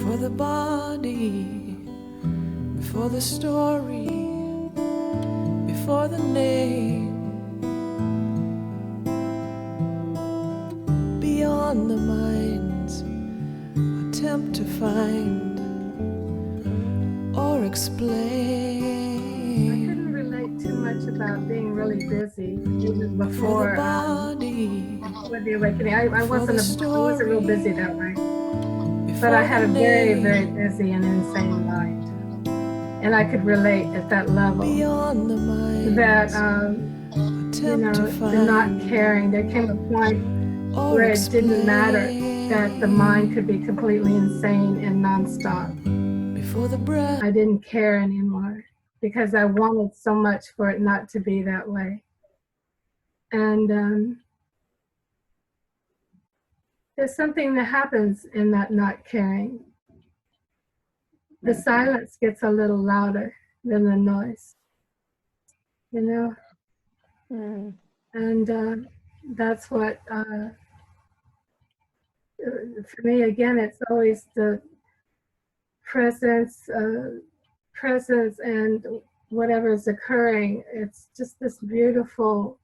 before the body, before the story, before the name, beyond the mind's attempt to find or explain. I couldn't relate too much about being really busy even Before before the body, with the awakening. I wasn't real busy that way, before but I had a the very, name, very busy and insane mind, and I could relate at that level. beyond the mind's That attempt to the find not caring. There came a point or where it didn't matter explain. that the mind could be completely insane and nonstop. Before the breath, I didn't care anymore because I wanted so much for it not to be that way. And there's something that happens in that not caring. The silence gets a little louder than the noise, you know? And that's what, for me, again, it's always the presence and whatever is occurring. It's just this beautiful,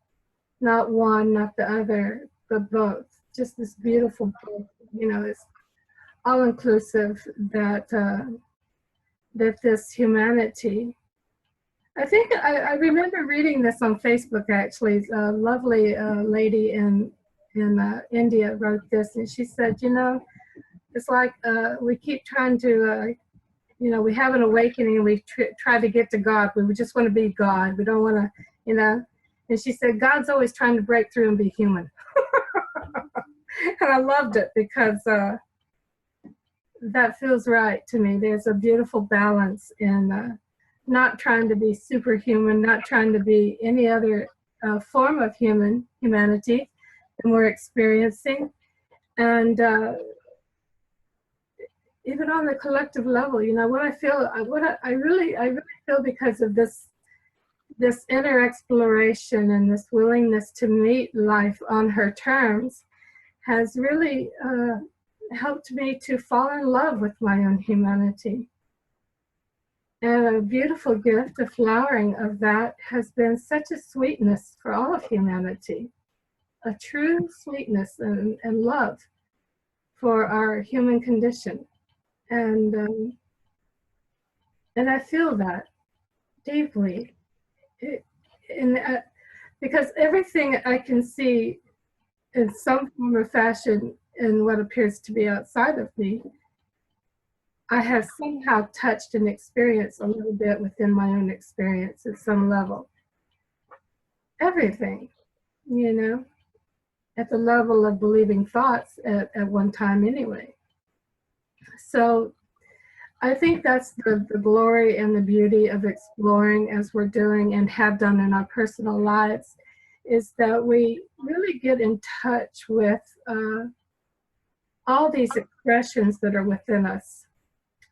not one, not the other, but both. Just this beautiful, it's all-inclusive that that this humanity. I think I remember reading this on Facebook. Actually, a lovely lady in India wrote this, and she said, it's like we keep trying to, we have an awakening and we try to get to God. We just want to be God. We don't want to, And she said, God's always trying to break through and be human. And I loved it because that feels right to me. There's a beautiful balance in not trying to be superhuman, not trying to be any other form of humanity than we're experiencing. And even on the collective level, what I feel, I really feel because of this inner exploration and this willingness to meet life on her terms has really helped me to fall in love with my own humanity. And a beautiful gift, a flowering of that has been such a sweetness for all of humanity, a true sweetness and love for our human condition. And I feel that deeply. Because everything I can see in some form or fashion in what appears to be outside of me, I have somehow touched and experienced a little bit within my own experience at some level. Everything, at the level of believing thoughts at one time anyway. So I think that's the glory and the beauty of exploring as we're doing and have done in our personal lives, is that we really get in touch with all these expressions that are within us,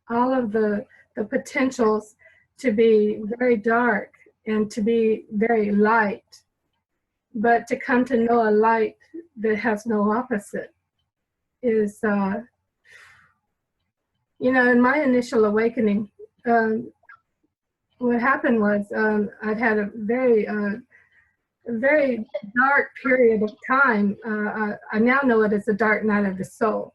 all of the potentials to be very dark and to be very light, but to come to know a light that has no opposite is, in my initial awakening, what happened was I'd had a very dark period of time. I now know it as the dark night of the soul.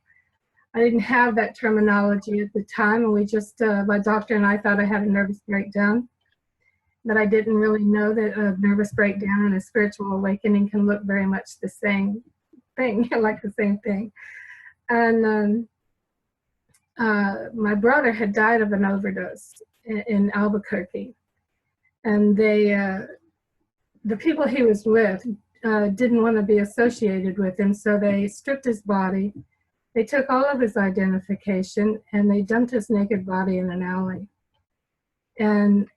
I didn't have that terminology at the time, and we just, my doctor and I thought I had a nervous breakdown, but I didn't really know that a nervous breakdown and a spiritual awakening can look very much the same thing, like the same thing. And my brother had died of an overdose in Albuquerque, and the people he was with didn't want to be associated with him, so they stripped his body. They took all of his identification and they dumped his naked body in an alley. And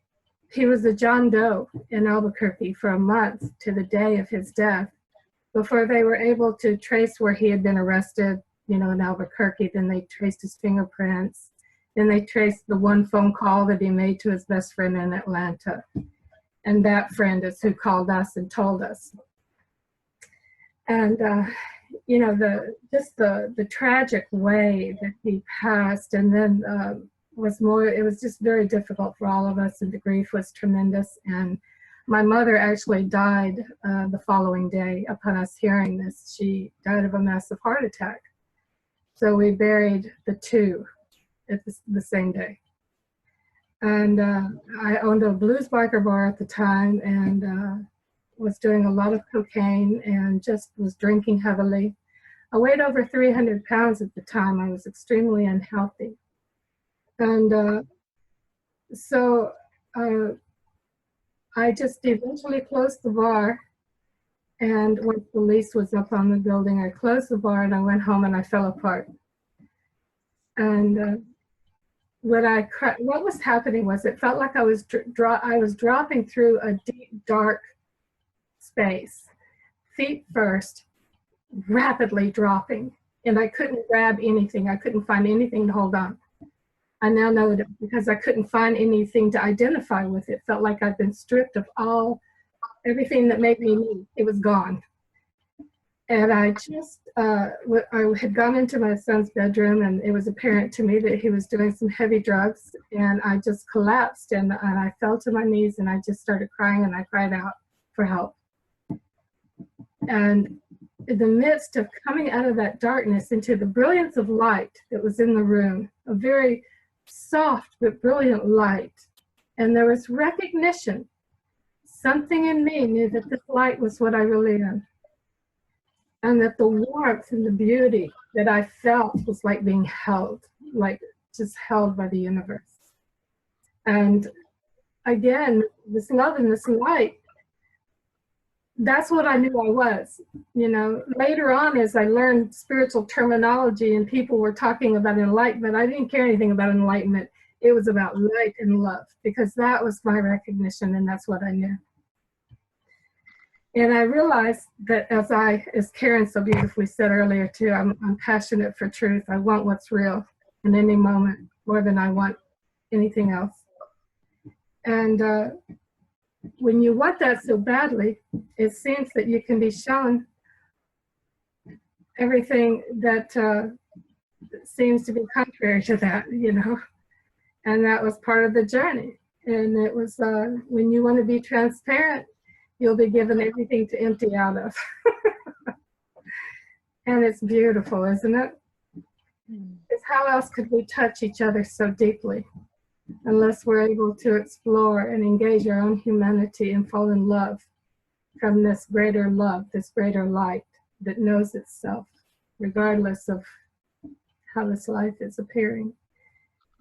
he was a John Doe in Albuquerque for a month to the day of his death before they were able to trace where he had been arrested, in Albuquerque. Then they traced his fingerprints. Then they traced the one phone call that he made to his best friend in Atlanta. And that friend is who called us and told us. And you know, the tragic way that he passed, and then it was just very difficult for all of us, and the grief was tremendous. And my mother actually died the following day upon us hearing this. She died of a massive heart attack. So we buried the two at the same day. And I owned a blues biker bar at the time, and was doing a lot of cocaine and just was drinking heavily. I weighed over 300 pounds at the time. I was extremely unhealthy. And so I just eventually closed the bar. And once the lease was up on the building, I closed the bar and I went home and I fell apart. And what was happening was it felt like I was dropping through a deep, dark space, feet first, rapidly dropping, and I couldn't grab anything. I couldn't find anything to hold on. I now know that because I couldn't find anything to identify with, it felt like I'd been stripped of everything that made me me. It was gone. And I just, I had gone into my son's bedroom, and it was apparent to me that he was doing some heavy drugs, and I just collapsed, and I fell to my knees, and I just started crying, and I cried out for help. And in the midst of coming out of that darkness into the brilliance of light that was in the room, a very soft but brilliant light, and there was recognition. Something in me knew that this light was what I really am, and that the warmth and the beauty that I felt was like being held, like just held by the universe. And again, this love and this light, that's what I knew I was. You know, later on, as I learned spiritual terminology and people were talking about enlightenment, I didn't care anything about enlightenment. It was about light and love, because that was my recognition, and that's what I knew. And I realized that, as Karen so beautifully said earlier too, I'm passionate for truth. I want what's real in any moment more than I want anything else. And when you want that so badly, it seems that you can be shown everything that seems to be contrary to that, you know. And that was part of the journey. And it was when you want to be transparent, you'll be given everything to empty out of. And it's beautiful, isn't it? Because how else could we touch each other so deeply unless we're able to explore and engage our own humanity and fall in love from this greater love, this greater light that knows itself, regardless of how this life is appearing.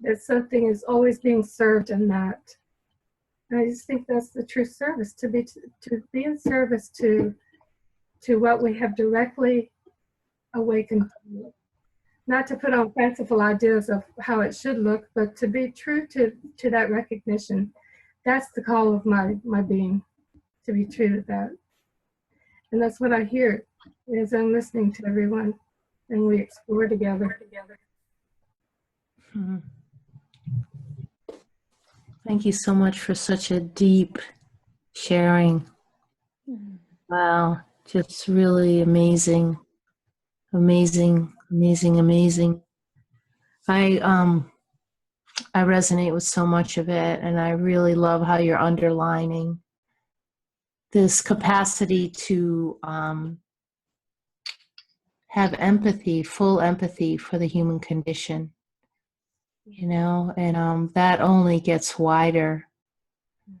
That something is always being served in that. And I just think that's the true service, to be in service to what we have directly awakened. Not to put on fanciful ideas of how it should look, but to be true to that recognition. That's the call of my being, to be true to that. And that's what I hear as I'm listening to everyone, and we explore together. Hmm. Thank you so much for such a deep sharing. Wow, just really amazing, amazing, amazing, amazing. I resonate with so much of it, and I really love how you're underlining this capacity to have empathy, full empathy for the human condition. You know, and that only gets wider.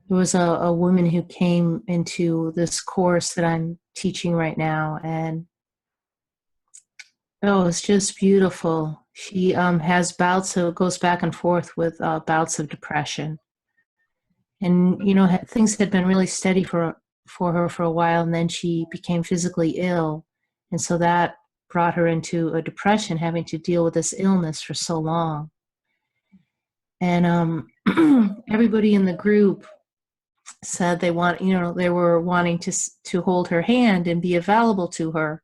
There was a woman who came into this course that I'm teaching right now, and oh, it's just beautiful. She has bouts of, goes back and forth with bouts of depression, and you know, things had been really steady for her for a while, and then she became physically ill, and so that brought her into a depression, having to deal with this illness for so long. And everybody in the group said they were wanting to hold her hand and be available to her.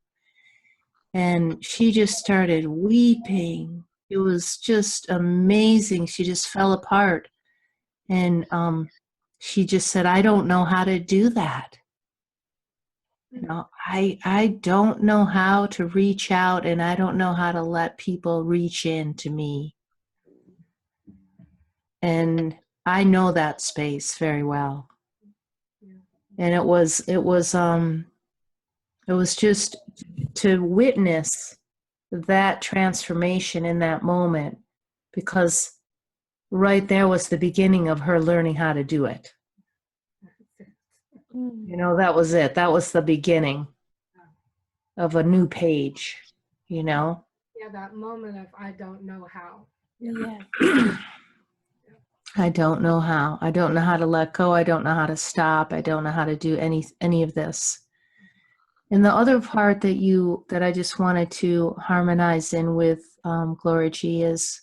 And she just started weeping. It was just amazing. She just fell apart. And she just said, I don't know how to do that. You know, I don't know how to reach out, and I don't know how to let people reach in to me. And I know that space very well. And it was just to witness that transformation in that moment, because right there was the beginning of her learning how to do it. You know, that was it. That was the beginning of a new page, you know? Yeah, that moment of I don't know how. Yeah. I don't know how. I don't know how to let go. I don't know how to stop. I don't know how to do any of this. And the other part that I just wanted to harmonize in with Gloriji is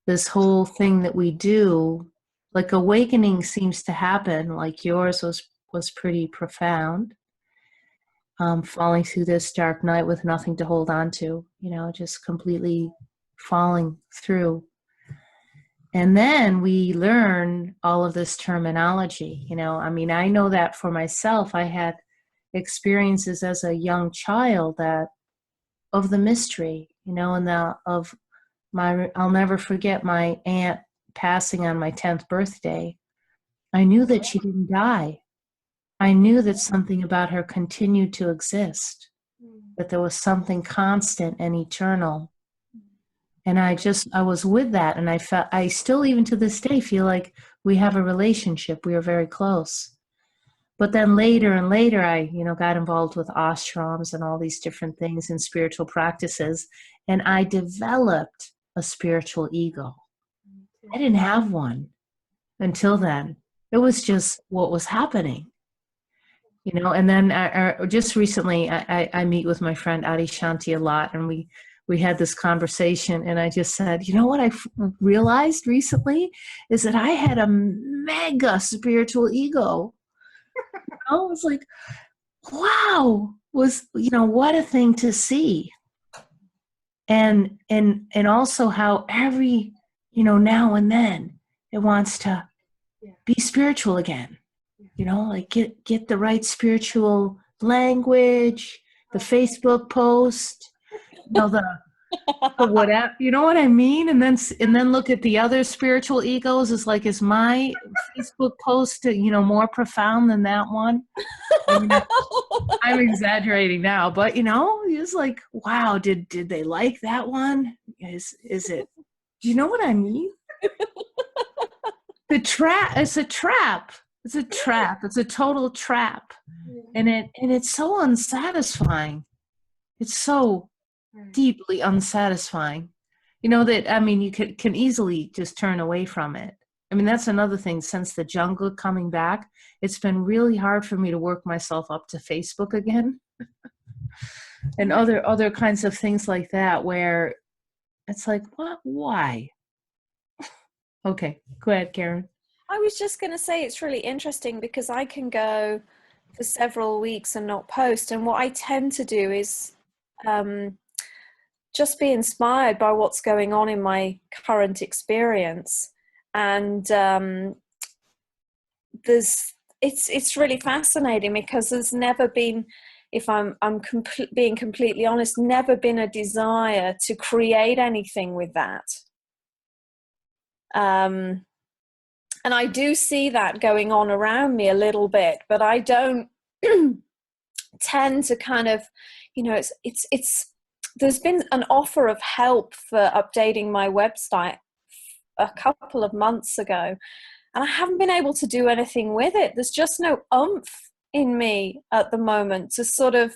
this whole thing that we do, like awakening seems to happen, like yours was pretty profound. Falling through this dark night with nothing to hold on to, you know, just completely falling through. And then we learn all of this terminology, you know. I mean, I know that for myself, I had experiences as a young child that of the mystery, you know, and I'll never forget my aunt passing on my 10th birthday. I knew that she didn't die. I knew that something about her continued to exist, that there was something constant and eternal. And I was with that. And I still, even to this day, feel like we have a relationship. We are very close. But then later and later, I, you know, got involved with ashrams and all these different things and spiritual practices. And I developed a spiritual ego. I didn't have one until then. It was just what was happening. You know, and then just recently, I meet with my friend Adi Shanti a lot, and we had this conversation, and I just said, you know what I realized recently is that I had a mega spiritual ego. You know, it was like, wow, you know, what a thing to see. And also how every, you know, now and then it wants to be spiritual again. You know, like get the right spiritual language, the Facebook post, you know, the whatever, you know what I mean? And then look at the other spiritual egos. It's like, is my Facebook post, you know, more profound than that one? I mean, I'm exaggerating now, but you know, it's like, wow, did they like that one? Is it? Do you know what I mean? It's a trap. It's a trap. It's a total trap. And it's so unsatisfying. It's so deeply unsatisfying. You know that, I mean, you can easily just turn away from it. I mean, that's another thing. Since the jungle coming back, it's been really hard for me to work myself up to Facebook again. And other kinds of things like that, where it's like, what? Why? Okay, go ahead, Karen. I was just going to say it's really interesting because I can go for several weeks and not post. And what I tend to do is just be inspired by what's going on in my current experience. And it's really fascinating because there's never been, if I'm being completely honest, never been a desire to create anything with that. And I do see that going on around me a little bit, but I don't tend to kind of, you know, it's there's been an offer of help for updating my website a couple of months ago, and I haven't been able to do anything with it. There's just no oomph in me at the moment to sort of,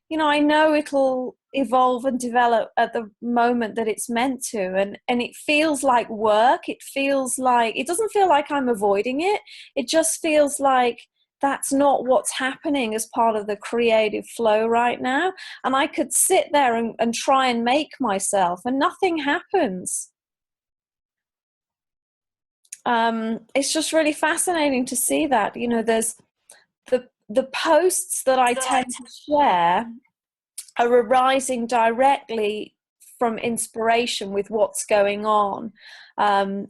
you know, I know it'll evolve and develop at the moment that it's meant to, and it feels like work. It feels like, it doesn't feel like I'm avoiding it. It just feels like that's not what's happening as part of the creative flow right now. And I could sit there and try and make myself, and nothing happens. It's just really fascinating to see that, you know, there's the posts that I tend to share are arising directly from inspiration with what's going on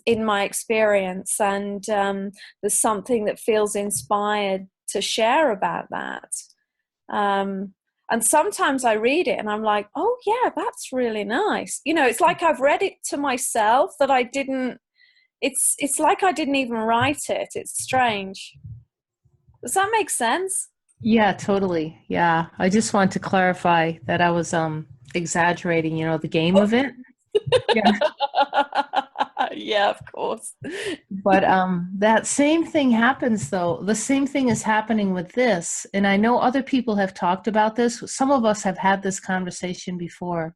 in my experience, and there's something that feels inspired to share about that. And sometimes I read it and I'm like, oh yeah, that's really nice. You know, it's like I've read it to myself that I didn't, it's like I didn't even write it. It's strange. Does that make sense? Yeah, totally. Yeah. I just want to clarify that I was exaggerating, you know, the game of it. Yeah. Yeah, of course. But that same thing happens though. The same thing is happening with this. And I know other people have talked about this. Some of us have had this conversation before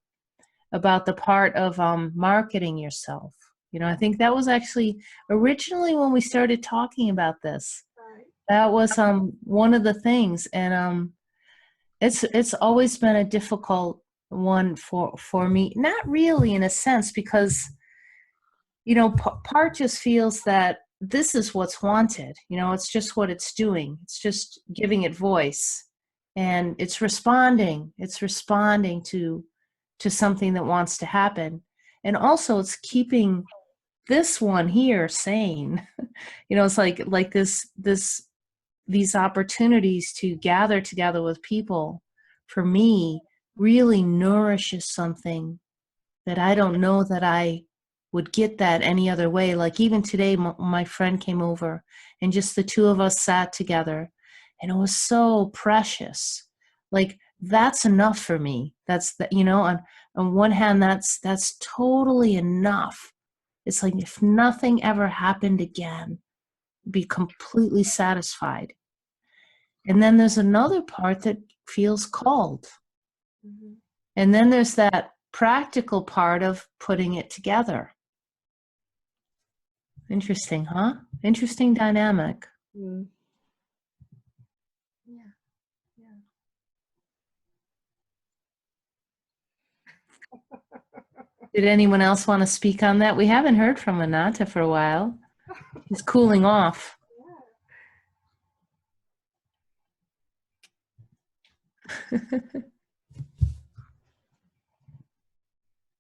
about the part of marketing yourself. You know, I think that was actually originally when we started talking about this. Right. That was one of the things. And it's always been a difficult one for me. Not really in a sense, because you know, part just feels that this is what's wanted. You know, it's just what it's doing. It's just giving it voice, and it's responding. It's responding to something that wants to happen, and also it's keeping this one here sane. You know, it's like these opportunities to gather together with people, for me, really nourishes something that I don't know that I would get that any other way. Like even today, my friend came over and just the two of us sat together, and it was so precious. Like that's enough for me. That's the, you know, on one hand, that's totally enough. It's like if nothing ever happened again, I'd be completely satisfied. And then there's another part that feels called. Mm-hmm. And then there's that practical part of putting it together. Interesting, huh? Interesting dynamic. Mm. Yeah. Yeah. Did anyone else want to speak on that? We haven't heard from Ananta for a while. He's cooling off.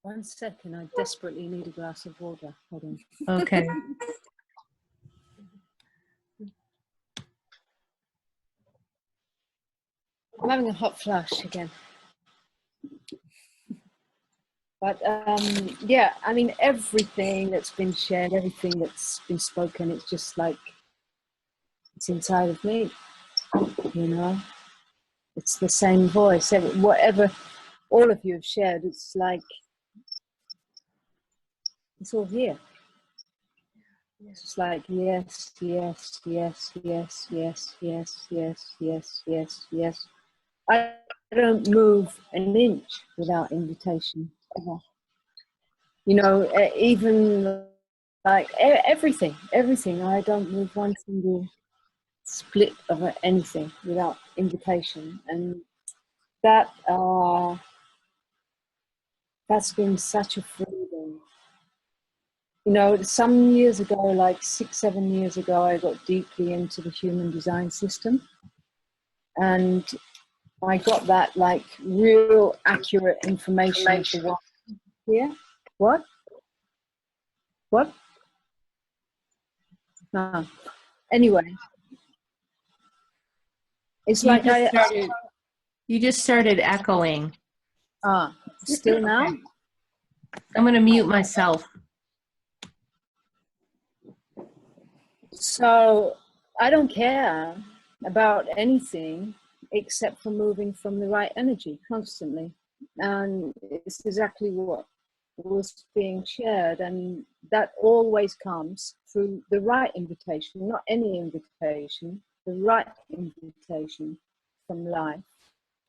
One second, I desperately need a glass of water. Hold on. Okay. I'm having a hot flush again. But yeah, I mean, everything that's been shared, everything that's been spoken, it's just like, it's inside of me, you know? It's the same voice. Whatever all of you have shared, it's like, it's all here. It's just like, yes, yes, yes, yes, yes, yes, yes, yes, yes, yes. I don't move an inch without invitation, ever. You know, even like everything. I don't move one single split of anything without invitation, and that that's been such a freedom. You know, some years ago, like 6-7 years ago, I got deeply into the human design system, and I got that like real accurate information for what here. What? What? No. Anyway, it's like You just started echoing. Still now? Okay. I'm going to mute myself. So I don't care about anything except for moving from the right energy constantly. And it's exactly what was being shared. And that always comes through the right invitation, not any invitation, the right invitation from life,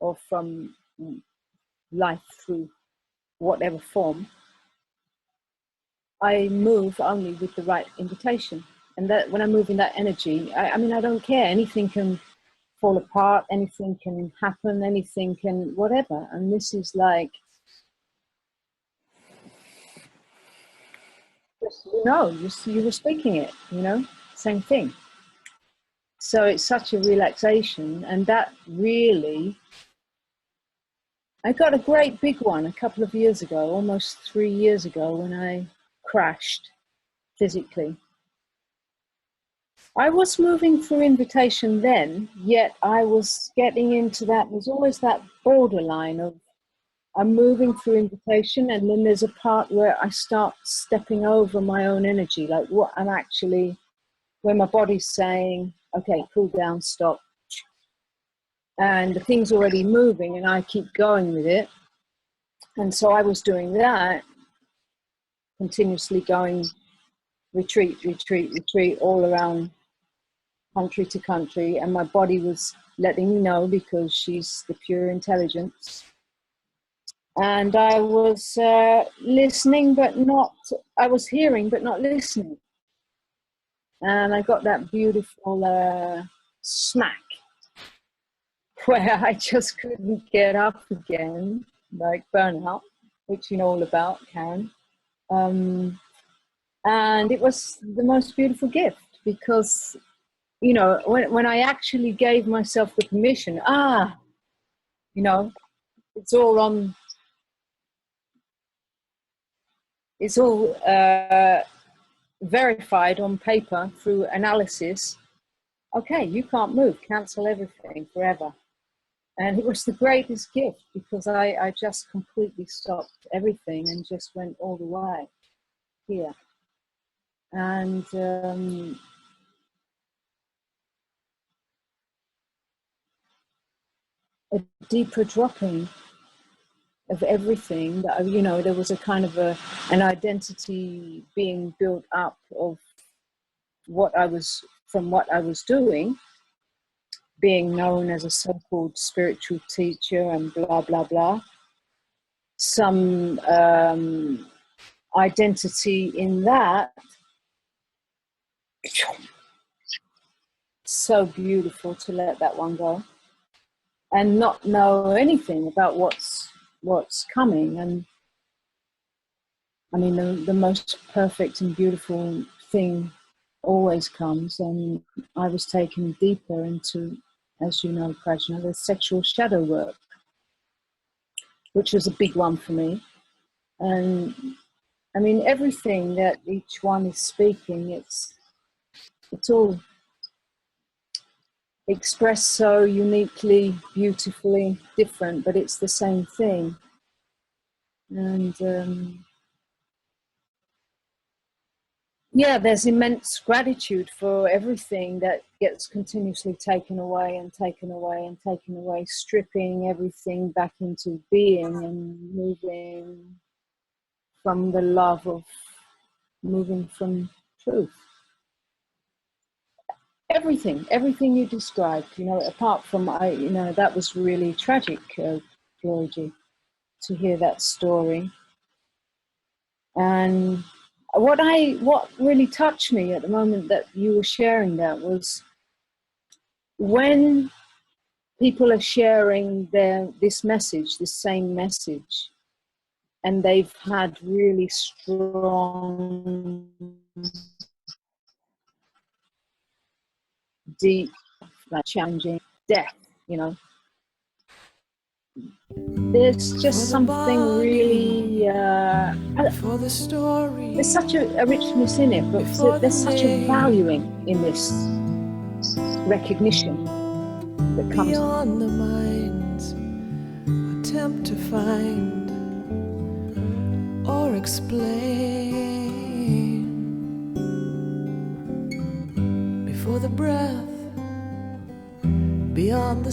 or from life through whatever form. I move only with the right invitation. And that when I move in that energy, I mean, I don't care. Anything can fall apart, anything can happen, anything can whatever. And this is like, just, you know, you were speaking it, you know, same thing. So it's such a relaxation. And that really, I got a great big one a couple of years ago, almost 3 years ago, when I crashed physically. I was moving through invitation then, yet I was getting into that. There's always that borderline of I'm moving through invitation, and then there's a part where I start stepping over my own energy, like what I'm actually, where my body's saying, okay, cool down, stop. And the thing's already moving and I keep going with it. And so I was doing that, continuously going retreat, retreat, retreat, all around country to country. And my body was letting me know, because she's the pure intelligence. And I was listening, but not, I was hearing, but not listening. And I got that beautiful smack where I just couldn't get up again, like burnout, which you know all about, Karen. And it was the most beautiful gift, because, you know, when I actually gave myself the permission, you know, it's all verified on paper through analysis. Okay, you can't move, cancel everything forever. And it was the greatest gift, because I just completely stopped everything and just went all the way here. And a deeper dropping of everything, that, you know, there was a kind of an identity being built up of what I was doing, being known as a so-called spiritual teacher and blah blah blah. Some identity in that. So beautiful to let that one go and not know anything about what's coming. And I mean, the most perfect and beautiful thing always comes, and I was taken deeper into, as you know, Prajna, the sexual shadow work, which was a big one for me. And I mean, everything that each one is speaking, it's all expressed so uniquely, beautifully different, but it's the same thing. And yeah, there's immense gratitude for everything that gets continuously taken away and taken away and taken away, stripping everything back into being and moving from the love of moving from truth. Everything you described, you know, apart from, you know, that was really tragic, Gloriji, to hear that story. And what really touched me at the moment that you were sharing that was when people are sharing this message, this same message, and they've had really strong, deep, like challenging death, you know. There's just something really, for the story, there's such a richness in it, but there's such a valuing in this recognition that comes beyond the mind's attempt to find or explain. Before the breath, beyond the